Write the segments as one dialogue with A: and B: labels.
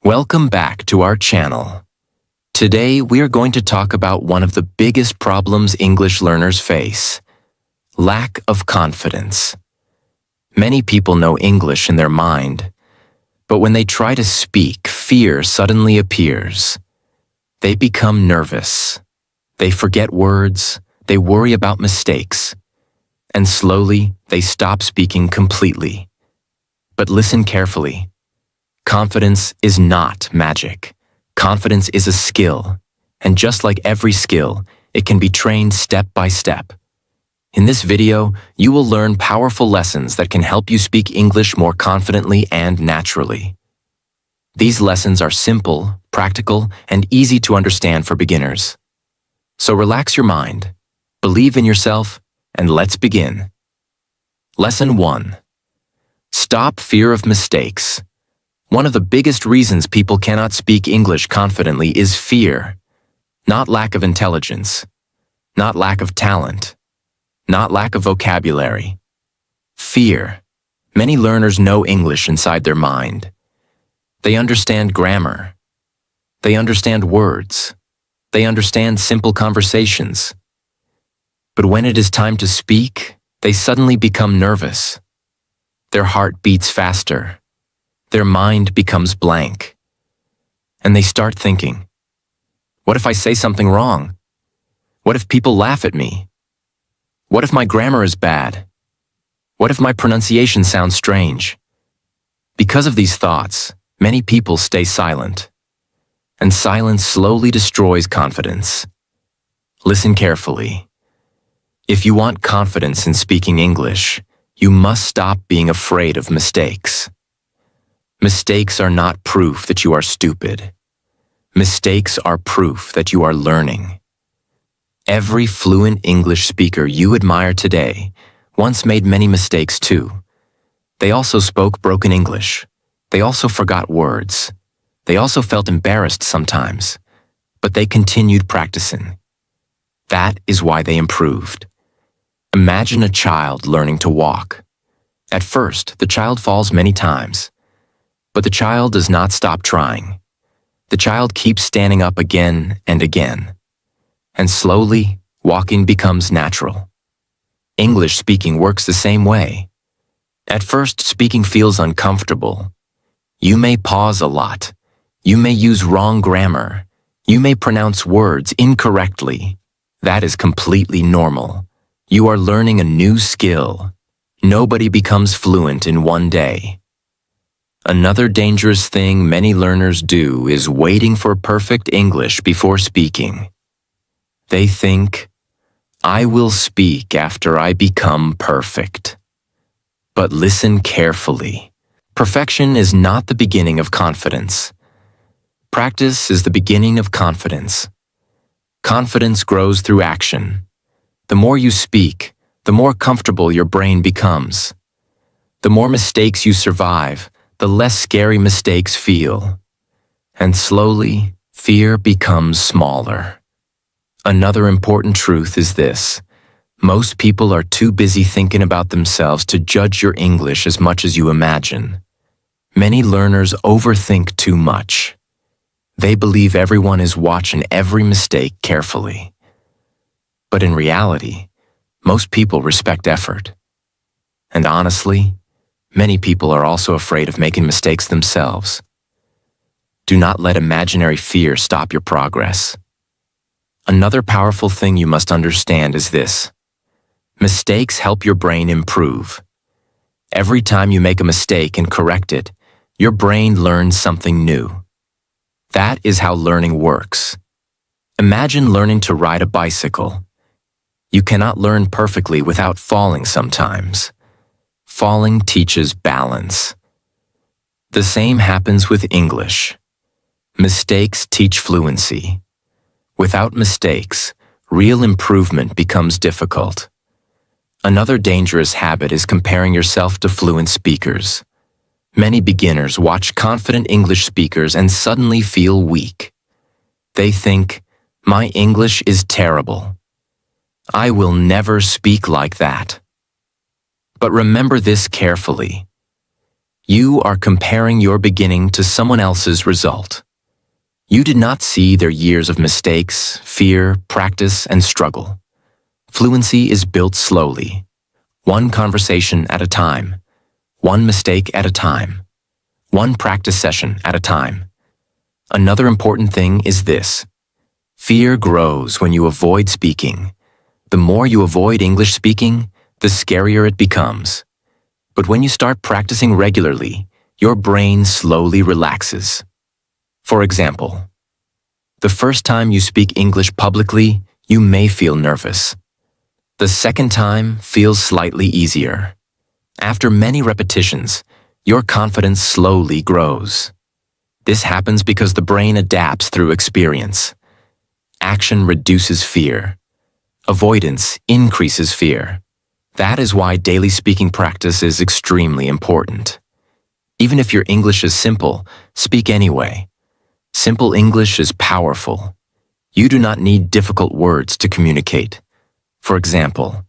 A: Welcome back to our channel. Today we are going to talk about one of the biggest problems English learners face: lack of confidence. Many people know English in their mind, but when they try to speak, fear suddenly appears. They become nervous. They forget words, they worry about mistakes, and slowly they stop speaking completely. But listen carefully. Confidence is not magic. Confidence is a skill, and just like every skill, it can be trained step by step. In this video, you will learn powerful lessons that can help you speak English more confidently and naturally. These lessons are simple, practical, and easy to understand for beginners. So relax your mind, believe in yourself, and let's begin. Lesson 1. Stop fear of mistakes. One of the biggest reasons people cannot speak English confidently is fear. Not lack of intelligence, not lack of talent, not lack of vocabulary. Fear. Many learners know English inside their mind. They understand grammar. They understand words. They understand simple conversations. But when it is time to speak, they suddenly become nervous. Their heart beats faster. Their mind becomes blank. And they start thinking, what if I say something wrong? What if people laugh at me? What if my grammar is bad? What if my pronunciation sounds strange? Because of these thoughts, many people stay silent. And silence slowly destroys confidence. Listen carefully. If you want confidence in speaking English, you must stop being afraid of mistakes. Mistakes are not proof that you are stupid. Mistakes are proof that you are learning. Every fluent English speaker you admire today once made many mistakes too. They also spoke broken English. They also forgot words. They also felt embarrassed sometimes, but they continued practicing. That is why they improved. Imagine a child learning to walk. At first, the child falls many times. But the child does not stop trying. The child keeps standing up again and again. And slowly, walking becomes natural. English speaking works the same way. At first, speaking feels uncomfortable. You may pause a lot. You may use wrong grammar. You may pronounce words incorrectly. That is completely normal. You are learning a new skill. Nobody becomes fluent in one day. Another dangerous thing many learners do is waiting for perfect English before speaking. They think, I will speak after I become perfect. But listen carefully. Perfection is not the beginning of confidence. Practice is the beginning of confidence. Confidence grows through action. The more you speak, the more comfortable your brain becomes. The more mistakes you survive, the less scary mistakes feel. And slowly, fear becomes smaller. Another important truth is this: most people are too busy thinking about themselves to judge your English as much as you imagine. Many learners overthink too much. They believe everyone is watching every mistake carefully. But in reality, most people respect effort. And honestly, many people are also afraid of making mistakes themselves. Do not let imaginary fear stop your progress. Another powerful thing you must understand is this: mistakes help your brain improve. Every time you make a mistake and correct it, your brain learns something new. That is how learning works. Imagine learning to ride a bicycle. You cannot learn perfectly without falling sometimes. Falling teaches balance. The same happens with English. Mistakes teach fluency. Without mistakes, real improvement becomes difficult. Another dangerous habit is comparing yourself to fluent speakers. Many beginners watch confident English speakers and suddenly feel weak. They think, my English is terrible. I will never speak like that. But remember this carefully. You are comparing your beginning to someone else's result. You did not see their years of mistakes, fear, practice, and struggle. Fluency is built slowly, one conversation at a time, one mistake at a time, one practice session at a time. Another important thing is this: fear grows when you avoid speaking. The more you avoid English speaking, the scarier it becomes. But when you start practicing regularly, your brain slowly relaxes. For example, the first time you speak English publicly, you may feel nervous. The second time feels slightly easier. After many repetitions, your confidence slowly grows. This happens because the brain adapts through experience. Action reduces fear. Avoidance increases fear. That is why daily speaking practice is extremely important. Even if your English is simple, speak anyway. Simple English is powerful. You do not need difficult words to communicate. For example,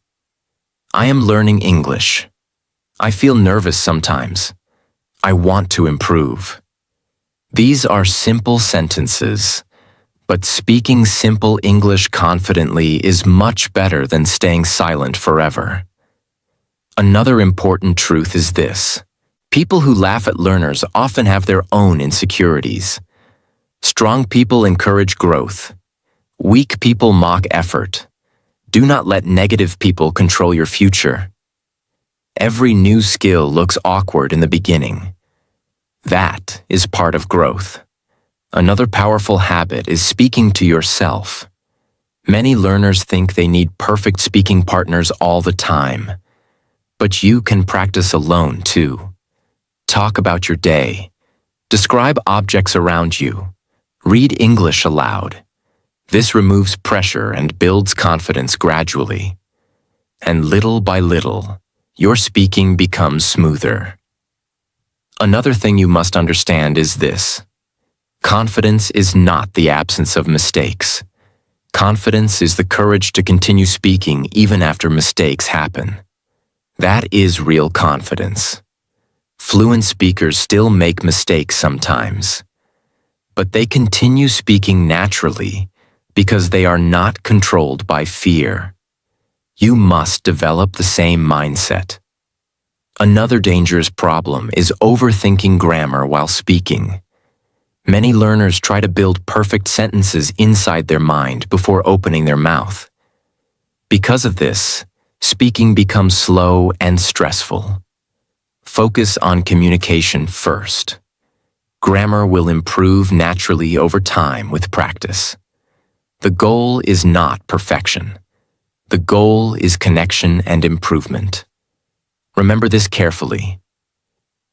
A: I am learning English. I feel nervous sometimes. I want to improve. These are simple sentences, but speaking simple English confidently is much better than staying silent forever. Another important truth is this: people who laugh at learners often have their own insecurities. Strong people encourage growth. Weak people mock effort. Do not let negative people control your future. Every new skill looks awkward in the beginning. That is part of growth. Another powerful habit is speaking to yourself. Many learners think they need perfect speaking partners all the time. But you can practice alone too. Talk about your day. Describe objects around you. Read English aloud. This removes pressure and builds confidence gradually. And little by little, your speaking becomes smoother. Another thing you must understand is this: confidence is not the absence of mistakes. Confidence is the courage to continue speaking even after mistakes happen. That is real confidence. Fluent speakers still make mistakes sometimes, but they continue speaking naturally because they are not controlled by fear. You must develop the same mindset. Another dangerous problem is overthinking grammar while speaking. Many learners try to build perfect sentences inside their mind before opening their mouth. Because of this, speaking becomes slow and stressful. Focus on communication first. Grammar will improve naturally over time with practice. The goal is not perfection. The goal is connection and improvement. Remember this carefully.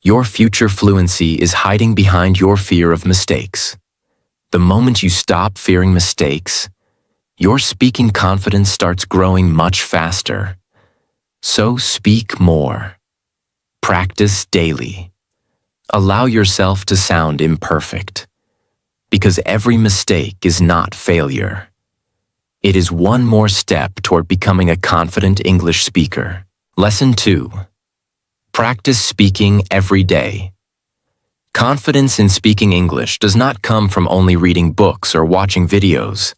A: Your future fluency is hiding behind your fear of mistakes. The moment you stop fearing mistakes, your speaking confidence starts growing much faster. So speak more. Practice daily. Allow yourself to sound imperfect, because every mistake is not failure. It is one more step toward becoming a confident English speaker. Lesson 2. Practice speaking every day. Confidence in speaking English does not come from only reading books or watching videos.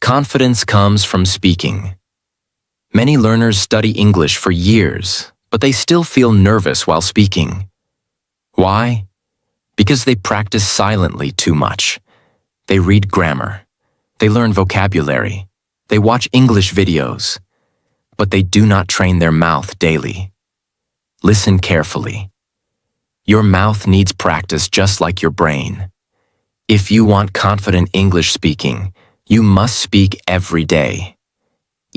A: Confidence comes from speaking. Many learners study English for years, but they still feel nervous while speaking. Why? Because they practice silently too much. They read grammar. They learn vocabulary. They watch English videos. But they do not train their mouth daily. Listen carefully. Your mouth needs practice just like your brain. If you want confident English speaking, you must speak every day.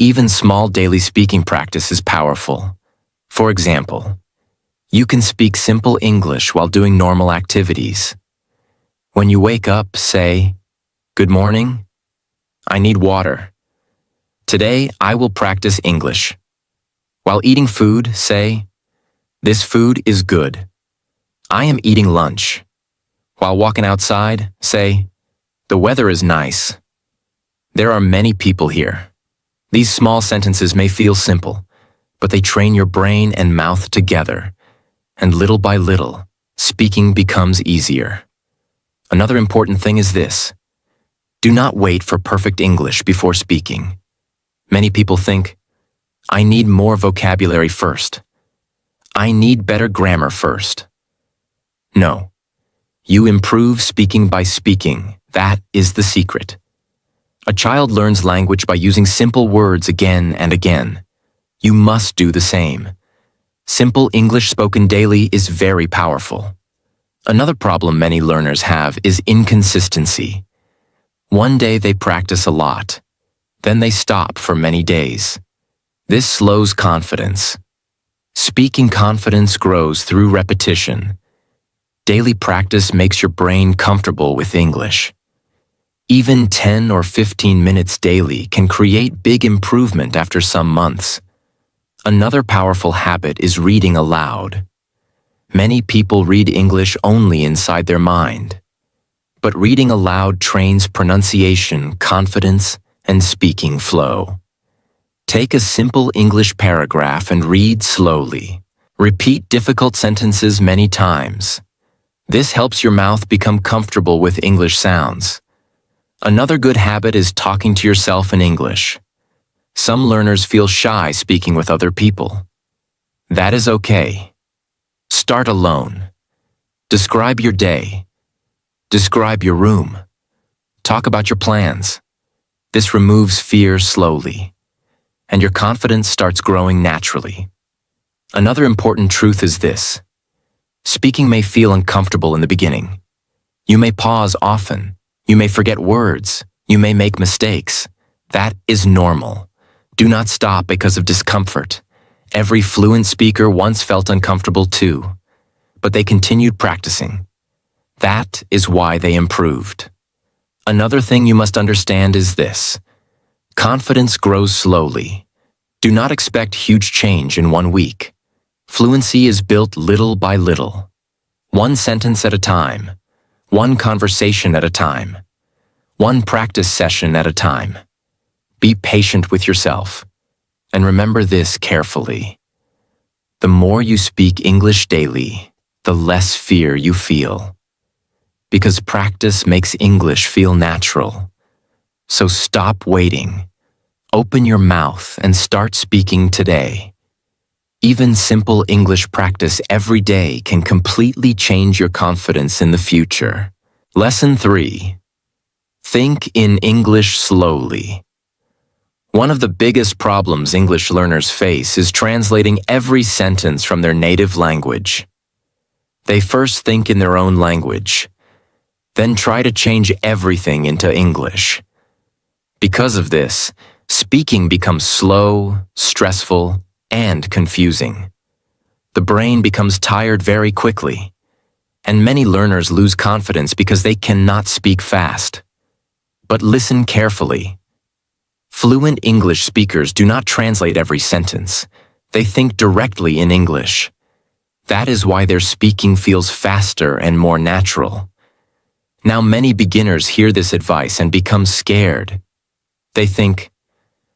A: Even small daily speaking practice is powerful. For example, you can speak simple English while doing normal activities. When you wake up, say, "Good morning. I need water. Today, I will practice English." While eating food, say, "This food is good. I am eating lunch." While walking outside, say, "The weather is nice. There are many people here." These small sentences may feel simple, but they train your brain and mouth together, and little by little, speaking becomes easier. Another important thing is this: do not wait for perfect English before speaking. Many people think, I need more vocabulary first. I need better grammar first. No. You improve speaking by speaking. That is the secret. A child learns language by using simple words again and again. You must do the same. Simple English spoken daily is very powerful. Another problem many learners have is inconsistency. One day they practice a lot. Then they stop for many days. This slows confidence. Speaking confidence grows through repetition. Daily practice makes your brain comfortable with English. Even 10 or 15 minutes daily can create big improvement after some months. Another powerful habit is reading aloud. Many people read English only inside their mind. But reading aloud trains pronunciation, confidence, and speaking flow. Take a simple English paragraph and read slowly. Repeat difficult sentences many times. This helps your mouth become comfortable with English sounds. Another good habit is talking to yourself in English. Some learners feel shy speaking with other people. That is okay. Start alone. Describe your day. Describe your room. Talk about your plans. This removes fear slowly, and your confidence starts growing naturally. Another important truth is this: speaking may feel uncomfortable in the beginning. You may pause often. You may forget words. You may make mistakes. That is normal. Do not stop because of discomfort. Every fluent speaker once felt uncomfortable too, but they continued practicing. That is why they improved. Another thing you must understand is this: confidence grows slowly. Do not expect huge change in 1 week. Fluency is built little by little. One sentence at a time. One conversation at a time. One practice session at a time. Be patient with yourself. And remember this carefully: the more you speak English daily, the less fear you feel. Because practice makes English feel natural. So stop waiting. Open your mouth and start speaking today. Even simple English practice every day can completely change your confidence in the future. Lesson 3. Think in English slowly. One of the biggest problems English learners face is translating every sentence from their native language. They first think in their own language, then try to change everything into English. Because of this, speaking becomes slow, stressful, and confusing. The brain becomes tired very quickly, and many learners lose confidence because they cannot speak fast. But listen carefully. Fluent English speakers do not translate every sentence. They think directly in English. That is why their speaking feels faster and more natural. Now many beginners hear this advice and become scared. They think,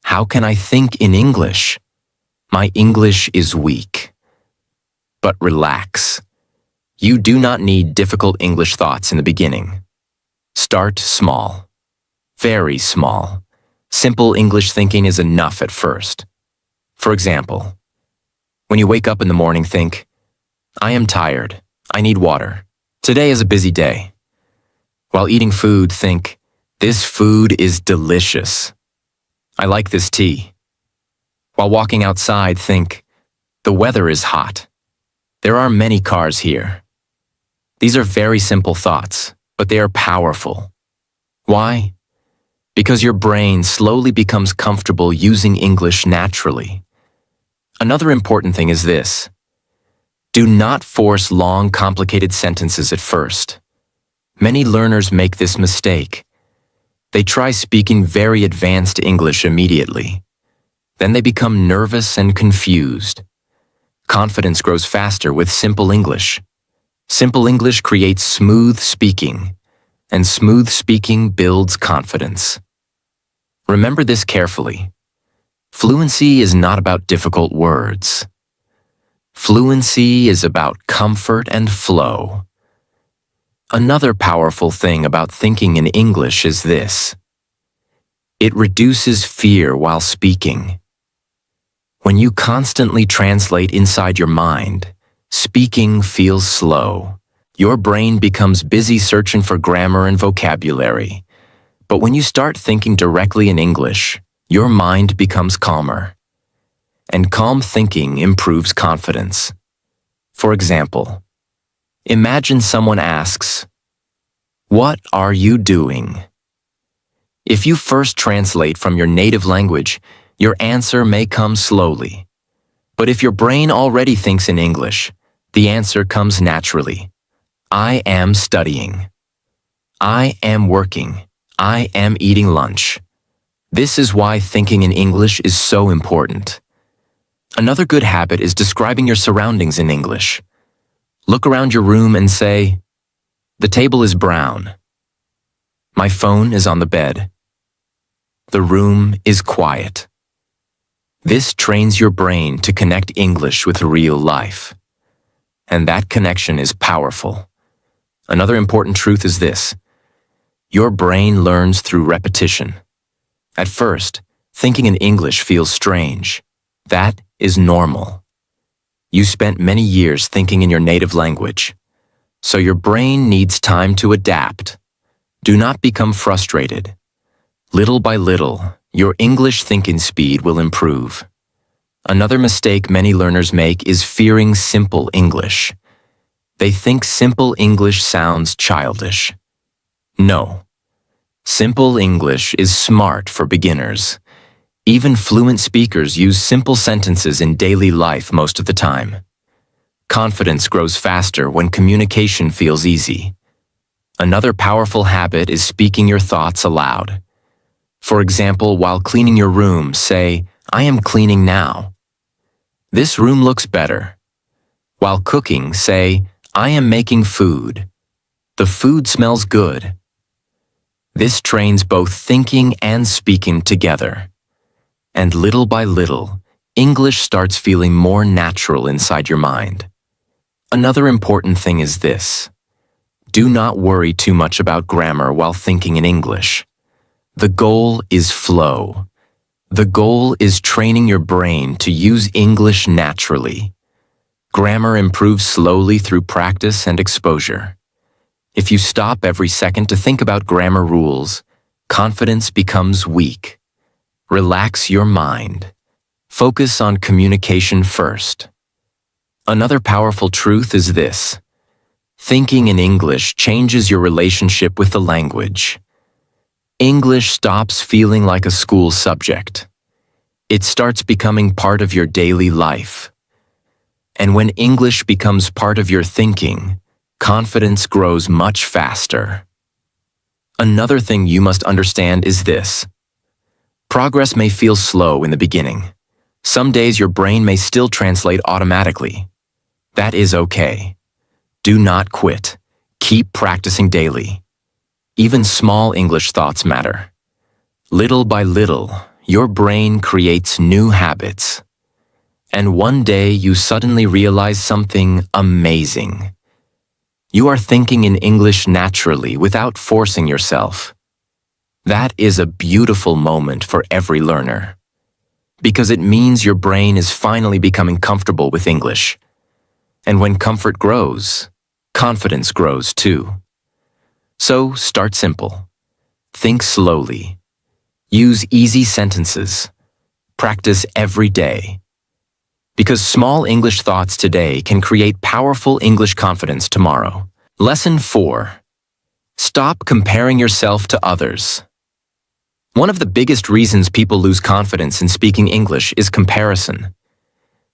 A: how can I think in English? My English is weak. But relax. You do not need difficult English thoughts in the beginning. Start small. Very small. Simple English thinking is enough at first. For example, when you wake up in the morning, think, I am tired. I need water. Today is a busy day. While eating food, think, this food is delicious. I like this tea. While walking outside, think, the weather is hot. There are many cars here. These are very simple thoughts, but they are powerful. Why? Because your brain slowly becomes comfortable using English naturally. Another important thing is this: do not force long, complicated sentences at first. Many learners make this mistake. They try speaking very advanced English immediately. Then they become nervous and confused. Confidence grows faster with simple English. Simple English creates smooth speaking, and smooth speaking builds confidence. Remember this carefully. Fluency is not about difficult words. Fluency is about comfort and flow. Another powerful thing about thinking in English is this. It reduces fear while speaking. When you constantly translate inside your mind, speaking feels slow. Your brain becomes busy searching for grammar and vocabulary. But when you start thinking directly in English, your mind becomes calmer. And calm thinking improves confidence. For example, imagine someone asks, "What are you doing?" If you first translate from your native language, your answer may come slowly. But if your brain already thinks in English, the answer comes naturally. I am studying. I am working. I am eating lunch. This is why thinking in English is so important. Another good habit is describing your surroundings in English. Look around your room and say, "The table is brown. My phone is on the bed. The room is quiet." This trains your brain to connect English with real life. And that connection is powerful. Another important truth is this. Your brain learns through repetition. At first, thinking in English feels strange. That is normal. You spent many years thinking in your native language, so your brain needs time to adapt. Do not become frustrated. Little by little, your English thinking speed will improve. Another mistake many learners make is fearing simple English. They think simple English sounds childish. No. Simple English is smart for beginners. Even fluent speakers use simple sentences in daily life most of the time. Confidence grows faster when communication feels easy. Another powerful habit is speaking your thoughts aloud. For example, while cleaning your room, say, "I am cleaning now." This room looks better. While cooking, say, "I am making food. The food smells good." This trains both thinking and speaking together. And little by little, English starts feeling more natural inside your mind. Another important thing is this. Do not worry too much about grammar while thinking in English. The goal is flow. The goal is training your brain to use English naturally. Grammar improves slowly through practice and exposure. If you stop every second to think about grammar rules, confidence becomes weak. Relax your mind. Focus on communication first. Another powerful truth is this. Thinking in English changes your relationship with the language. English stops feeling like a school subject. It starts becoming part of your daily life. And when English becomes part of your thinking, confidence grows much faster. Another thing you must understand is this. Progress may feel slow in the beginning. Some days your brain may still translate automatically. That is okay. Do not quit. Keep practicing daily. Even small English thoughts matter. Little by little, your brain creates new habits. And one day you suddenly realize something amazing. You are thinking in English naturally without forcing yourself. That is a beautiful moment for every learner. Because it means your brain is finally becoming comfortable with English. And when comfort grows, confidence grows too. So start simple. Think slowly. Use easy sentences. Practice every day. Because small English thoughts today can create powerful English confidence tomorrow. Lesson 4. Stop comparing yourself to others. One of the biggest reasons people lose confidence in speaking English is comparison.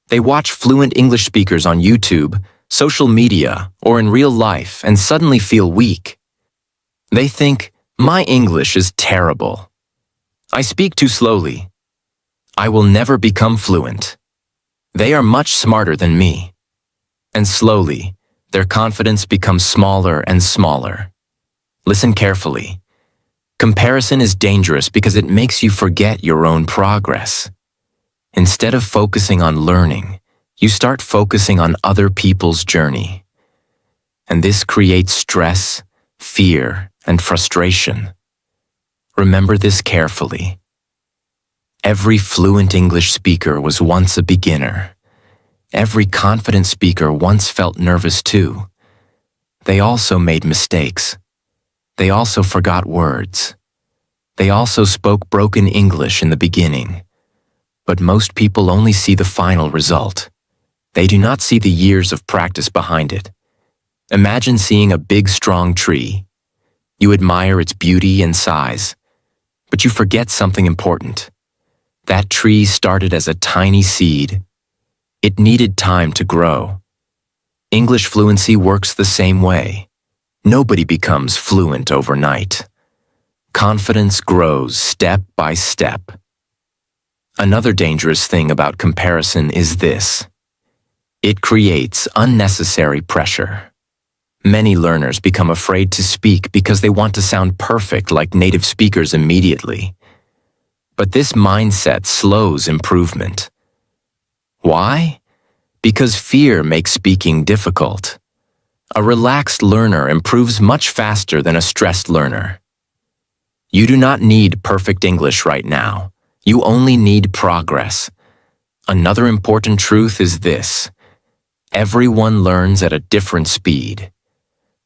A: They watch fluent English speakers on YouTube, social media, or in real life and suddenly feel weak. They think, "My English is terrible. I speak too slowly. I will never become fluent. They are much smarter than me." And slowly, their confidence becomes smaller and smaller. Listen carefully. Comparison is dangerous because it makes you forget your own progress. Instead of focusing on learning, You start focusing on other people's journey, and this creates stress, fear, and frustration. Remember this carefully. Every fluent English speaker was once a beginner. Every confident speaker once felt nervous too. They also made mistakes. They also forgot words. They also spoke broken English in the beginning. But most people only see the final result. They do not see the years of practice behind it. Imagine seeing a big, strong tree. You admire its beauty and size, but you forget something important. That tree started as a tiny seed. It needed time to grow. English fluency works the same way. Nobody becomes fluent overnight. Confidence grows step by step. Another dangerous thing about comparison is this. It creates unnecessary pressure. Many learners become afraid to speak because they want to sound perfect like native speakers immediately. But this mindset slows improvement. Why? Because fear makes speaking difficult. A relaxed learner improves much faster than a stressed learner. You do not need perfect English right now. You only need progress. Another important truth is this. Everyone learns at a different speed.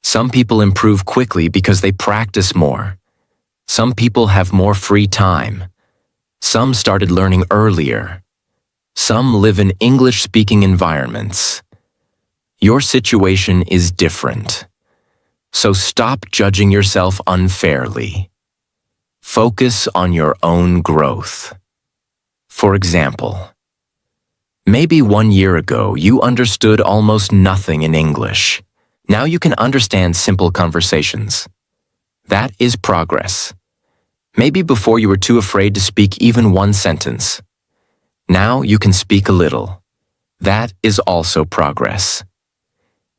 A: Some people improve quickly because they practice more. Some people have more free time. Some started learning earlier. Some live in English-speaking environments. Your situation is different. So stop judging yourself unfairly. Focus on your own growth. For example, maybe 1 year ago you understood almost nothing in English. Now you can understand simple conversations. That is progress. Maybe before you were too afraid to speak even one sentence. Now you can speak a little. That is also progress.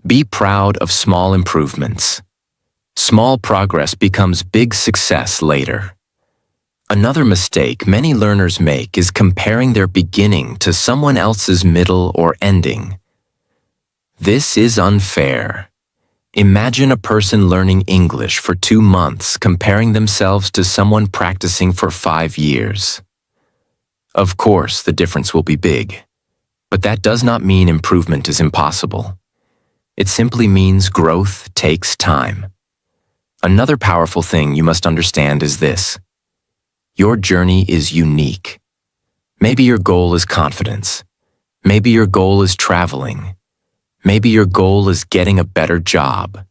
A: Be proud of small improvements. Small progress becomes big success later. Another mistake many learners make is comparing their beginning to someone else's middle or ending. This is unfair. Imagine a person learning English for 2 months comparing themselves to someone practicing for 5 years. Of course, the difference will be big, but that does not mean improvement is impossible. It simply means growth takes time. Another powerful thing you must understand is this. Your journey is unique. Maybe your goal is confidence. Maybe your goal is traveling. Maybe your goal is getting a better job.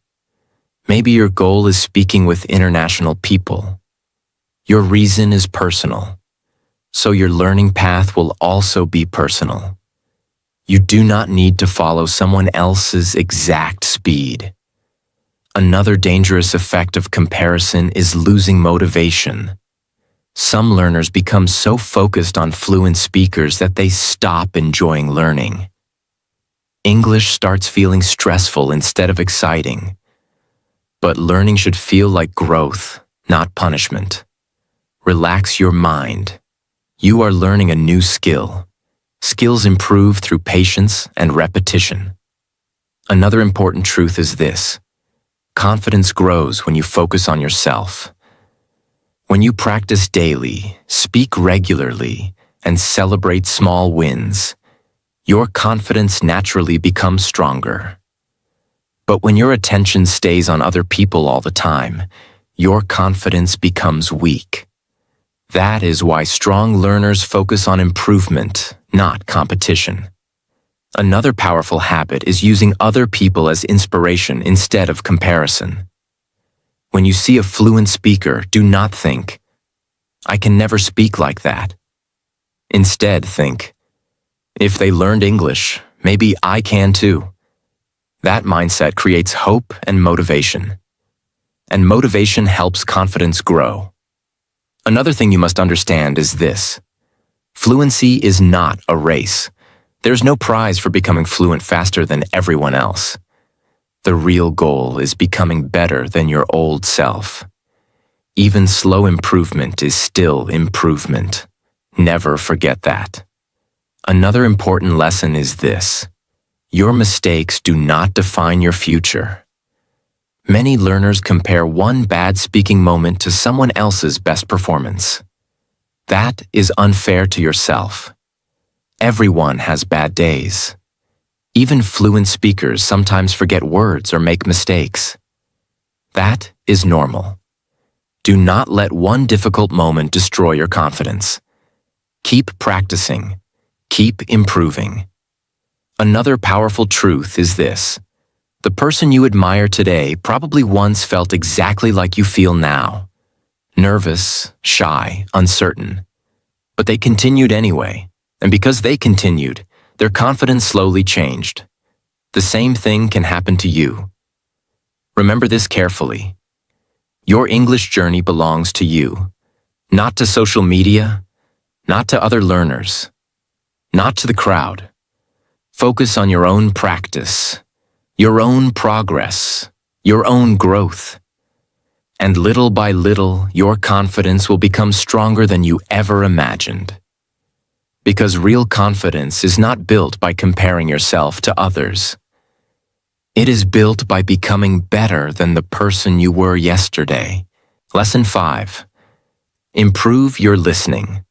A: Maybe your goal is speaking with international people. Your reason is personal, so your learning path will also be personal. You do not need to follow someone else's exact speed. Another dangerous effect of comparison is losing motivation. Some learners become so focused on fluent speakers that they stop enjoying learning. English starts feeling stressful instead of exciting. But learning should feel like growth, not punishment. Relax your mind. You are learning a new skill. Skills improve through patience and repetition. Another important truth is this. Confidence grows when you focus on yourself. When you practice daily, speak regularly, and celebrate small wins, your confidence naturally becomes stronger. But when your attention stays on other people all the time, your confidence becomes weak. That is why strong learners focus on improvement, not competition. Another powerful habit is using other people as inspiration instead of comparison. When you see a fluent speaker, do not think, "I can never speak like that." Instead, think, "If they learned English, maybe I can too." That mindset creates hope and motivation. And motivation helps confidence grow. Another thing you must understand is this. Fluency is not a race. There's no prize for becoming fluent faster than everyone else. The real goal is becoming better than your old self. Even slow improvement is still improvement. Never forget that. Another important lesson is this: your mistakes do not define your future. Many learners compare one bad speaking moment to someone else's best performance. That is unfair to yourself. Everyone has bad days. Even fluent speakers sometimes forget words or make mistakes. That is normal. Do not let one difficult moment destroy your confidence. Keep practicing. Keep improving. Another powerful truth is this: the person you admire today probably once felt exactly like you feel now. Nervous, shy, uncertain. But they continued anyway, and because they continued, their confidence slowly changed. The same thing can happen to you. Remember this carefully. Your English journey belongs to you, not to social media, not to other learners, not to the crowd. Focus on your own practice, your own progress, your own growth. And little by little, your confidence will become stronger than you ever imagined. Because real confidence is not built by comparing yourself to others. It is built by becoming better than the person you were yesterday. Lesson 5. Improve your listening.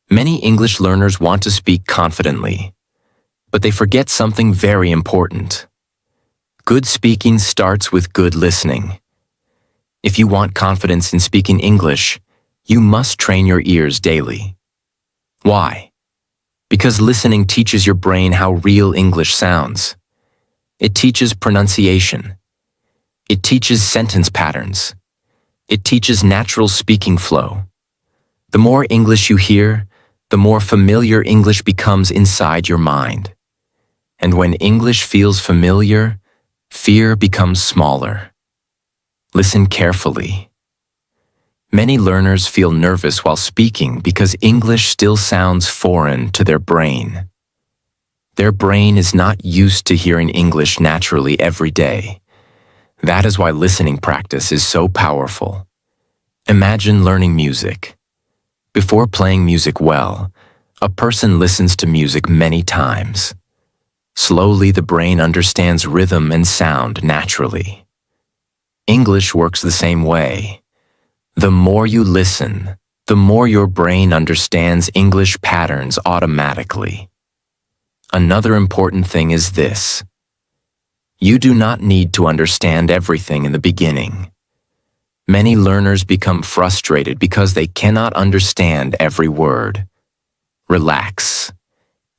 A: Many English learners want to speak confidently, but they forget something very important. Good speaking starts with good listening. If you want confidence in speaking English, you must train your ears daily. Why? Because listening teaches your brain how real English sounds. It teaches pronunciation. It teaches sentence patterns. It teaches natural speaking flow. The more English you hear, the more familiar English becomes inside your mind. And when English feels familiar, fear becomes smaller. Listen carefully. Many learners feel nervous while speaking because English still sounds foreign to their brain. Their brain is not used to hearing English naturally every day. That is why listening practice is so powerful. Imagine learning music. Before playing music well, a person listens to music many times. Slowly, the brain understands rhythm and sound naturally. English works the same way. The more you listen, the more your brain understands English patterns automatically. Another important thing is this: you do not need to understand everything in the beginning. Many learners become frustrated because they cannot understand every word. Relax.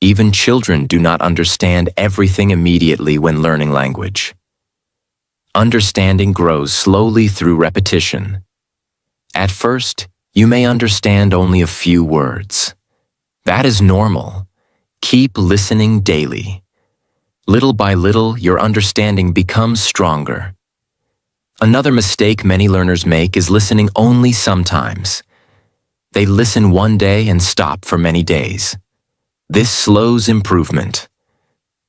A: Even children do not understand everything immediately when learning language. Understanding grows slowly through repetition. At first, you may understand only a few words. That is normal. Keep listening daily. Little by little, your understanding becomes stronger. Another mistake many learners make is listening only sometimes. They listen one day and stop for many days. This slows improvement.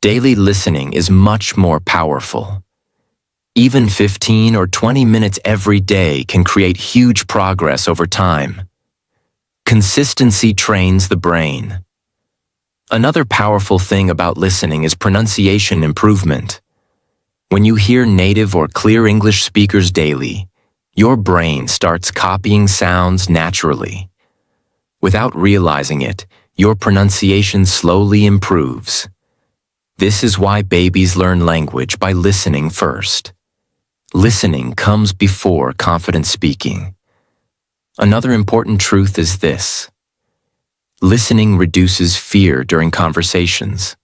A: Daily listening is much more powerful. Even 15 or 20 minutes every day can create huge progress over time. Consistency trains the brain. Another powerful thing about listening is pronunciation improvement. When you hear native or clear English speakers daily, your brain starts copying sounds naturally. Without realizing it, your pronunciation slowly improves. This is why babies learn language by listening first. Listening comes before confident speaking. Another important truth is this: listening reduces fear during conversations.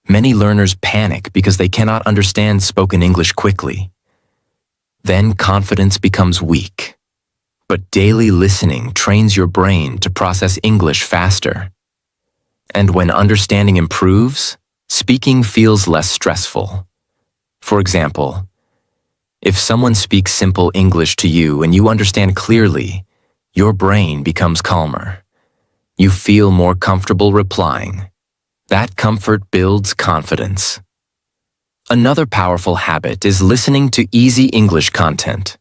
A: Many learners panic because they cannot understand spoken English quickly. Then confidence becomes weak. But daily listening trains your brain to process English faster. And when understanding improves, speaking feels less stressful. For example, if someone speaks simple English to you and you understand clearly, your brain becomes calmer. You feel more comfortable replying. That comfort builds confidence. Another powerful habit is listening to easy English content.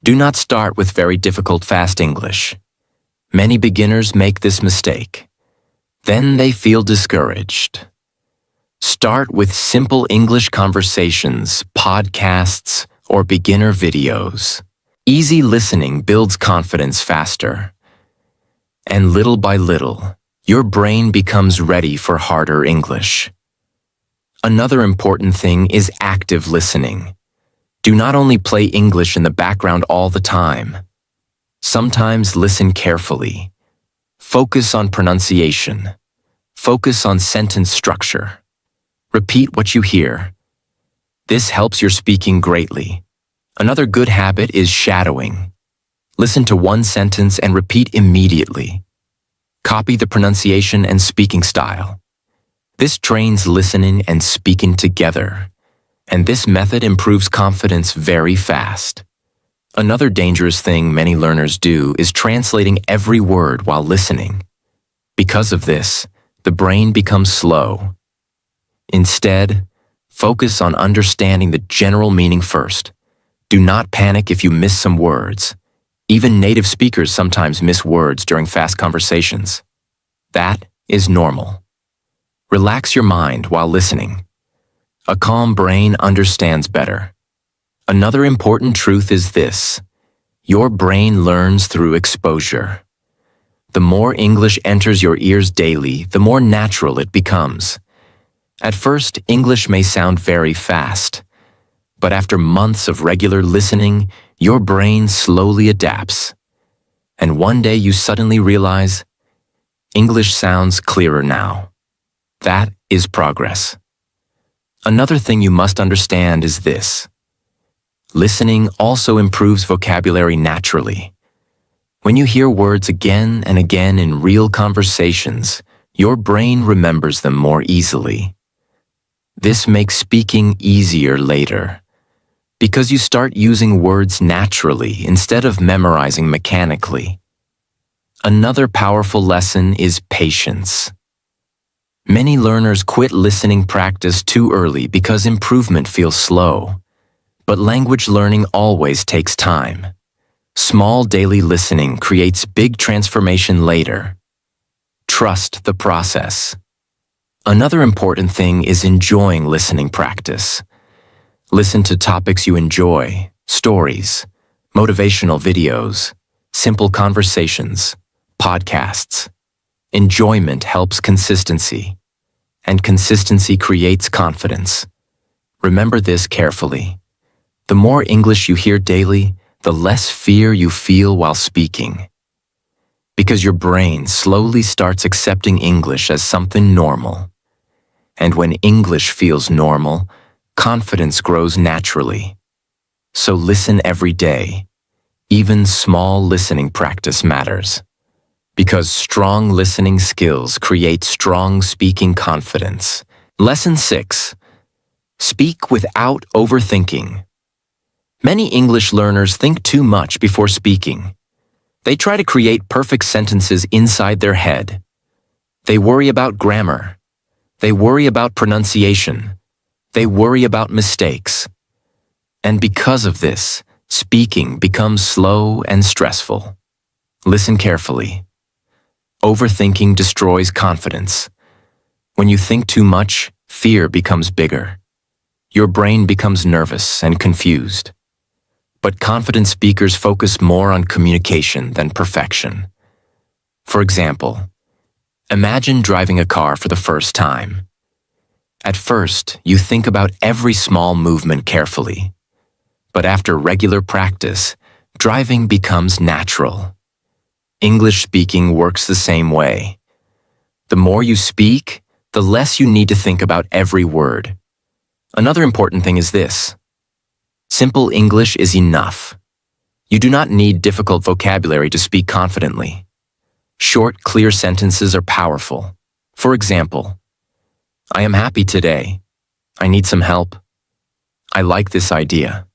A: Do not start with very difficult fast English. Many beginners make this mistake. Then they feel discouraged. Start with simple English conversations, podcasts, or beginner videos. Easy listening builds confidence faster. And little by little, your brain becomes ready for harder English. Another important thing is active listening. Do not only play English in the background all the time. Sometimes listen carefully. Focus on pronunciation. Focus on sentence structure. Repeat what you hear. This helps your speaking greatly. Another good habit is shadowing. Listen to one sentence and repeat immediately. Copy the pronunciation and speaking style. This trains listening and speaking together, and this method improves confidence very fast. Another dangerous thing many learners do is translating every word while listening. Because of this, the brain becomes slow. Instead, focus on understanding the general meaning first. Do not panic if you miss some words. Even native speakers sometimes miss words during fast conversations. That is normal. Relax your mind while listening. A calm brain understands better. Another important truth is this: your brain learns through exposure. The more English enters your ears daily, the more natural it becomes. At first, English may sound very fast, but after months of regular listening, your brain slowly adapts. And one day you suddenly realize, English sounds clearer now. That is progress. Another thing you must understand is this: listening also improves vocabulary naturally. When you hear words again and again in real conversations, your brain remembers them more easily. This makes speaking easier later, because you start using words naturally instead of memorizing mechanically. Another powerful lesson is patience. Many learners quit listening practice too early because improvement feels slow. But language learning always takes time. Small daily listening creates big transformation later. Trust the process. Another important thing is enjoying listening practice. Listen to topics you enjoy, stories, motivational videos, simple conversations, podcasts. Enjoyment helps consistency, and consistency creates confidence. Remember this carefully. The more English you hear daily, the less fear you feel while speaking. Because your brain slowly starts accepting English as something normal. And when English feels normal, confidence grows naturally. So listen every day. Even small listening practice matters. Because strong listening skills create strong speaking confidence. Lesson 6. Speak without overthinking. Many English learners think too much before speaking. They try to create perfect sentences inside their head. They worry about grammar. They worry about pronunciation. They worry about mistakes. And because of this, speaking becomes slow and stressful. Listen carefully. Overthinking destroys confidence. When you think too much, fear becomes bigger. Your brain becomes nervous and confused. But confident speakers focus more on communication than perfection. For example, imagine driving a car for the first time. At first, you think about every small movement carefully. But after regular practice, driving becomes natural. English speaking works the same way. The more you speak, the less you need to think about every word. Another important thing is this: simple English is enough. You do not need difficult vocabulary to speak confidently. Short, clear sentences are powerful. For example, I am happy today. I need some help. I like this idea.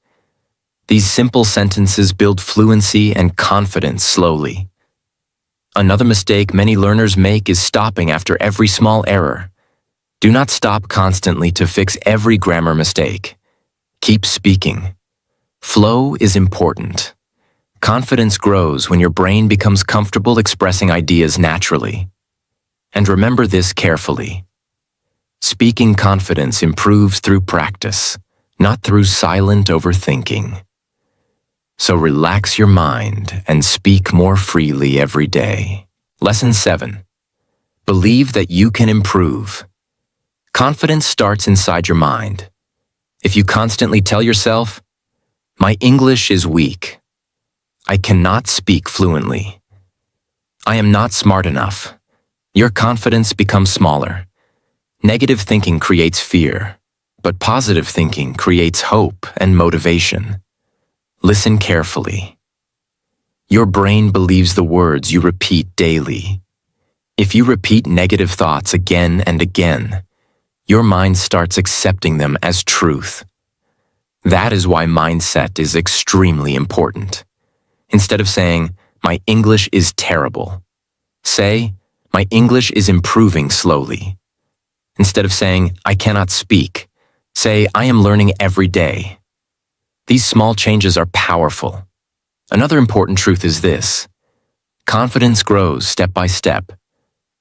A: These simple sentences build fluency and confidence slowly. Another mistake many learners make is stopping after every small error. Do not stop constantly to fix every grammar mistake. Keep speaking. Flow is important. Confidence grows when your brain becomes comfortable expressing ideas naturally. And remember this carefully. Speaking confidence improves through practice, not through silent overthinking. So relax your mind and speak more freely every day. Lesson 7. Believe that you can improve. Confidence starts inside your mind. If you constantly tell yourself, "My English is weak. I cannot speak fluently. I am not smart enough," your confidence becomes smaller. Negative thinking creates fear, but positive thinking creates hope and motivation. Listen carefully. Your brain believes the words you repeat daily. If you repeat negative thoughts again and again, your mind starts accepting them as truth. That is why mindset is extremely important. Instead of saying, "My English is terrible," say, "My English is improving slowly." Instead of saying, "I cannot speak," say, "I am learning every day." These small changes are powerful. Another important truth is this: confidence grows step by step.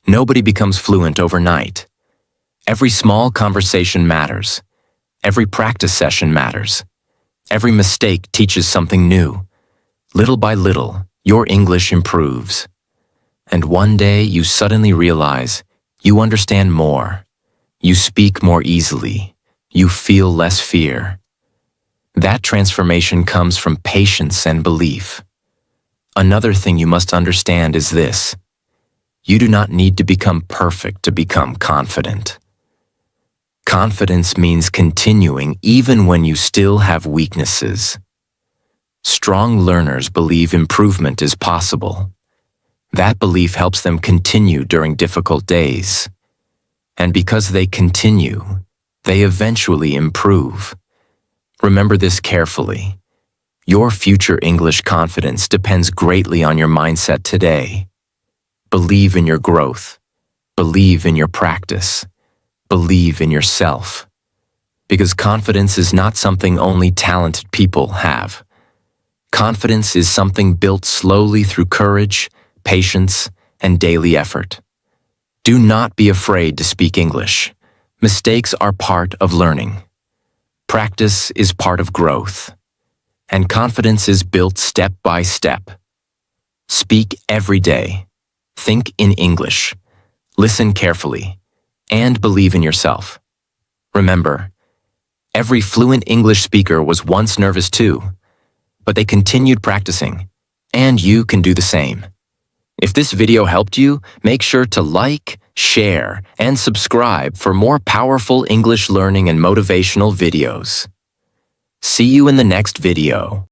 A: Nobody becomes fluent overnight. Every small conversation matters. Every practice session matters. Every mistake teaches something new. Little by little, your English improves. And one day you suddenly realize you understand more. You speak more easily. You feel less fear. That transformation comes from patience and belief. Another thing you must understand is this: you do not need to become perfect to become confident. Confidence means continuing even when you still have weaknesses. Strong learners believe improvement is possible. That belief helps them continue during difficult days. And because they continue, they eventually improve. Remember this carefully. Your future English confidence depends greatly on your mindset today. Believe in your growth. Believe in your practice. Believe in yourself. Because confidence is not something only talented people have. Confidence is something built slowly through courage, patience, and daily effort. Do not be afraid to speak English. Mistakes are part of learning. Practice is part of growth. And confidence is built step by step. Speak every day. Think in English. Listen carefully. And believe in yourself. Remember, every fluent English speaker was once nervous too, but they continued practicing, and you can do the same. If this video helped you, make sure to like, share, and subscribe for more powerful English learning and motivational videos. See you in the next video.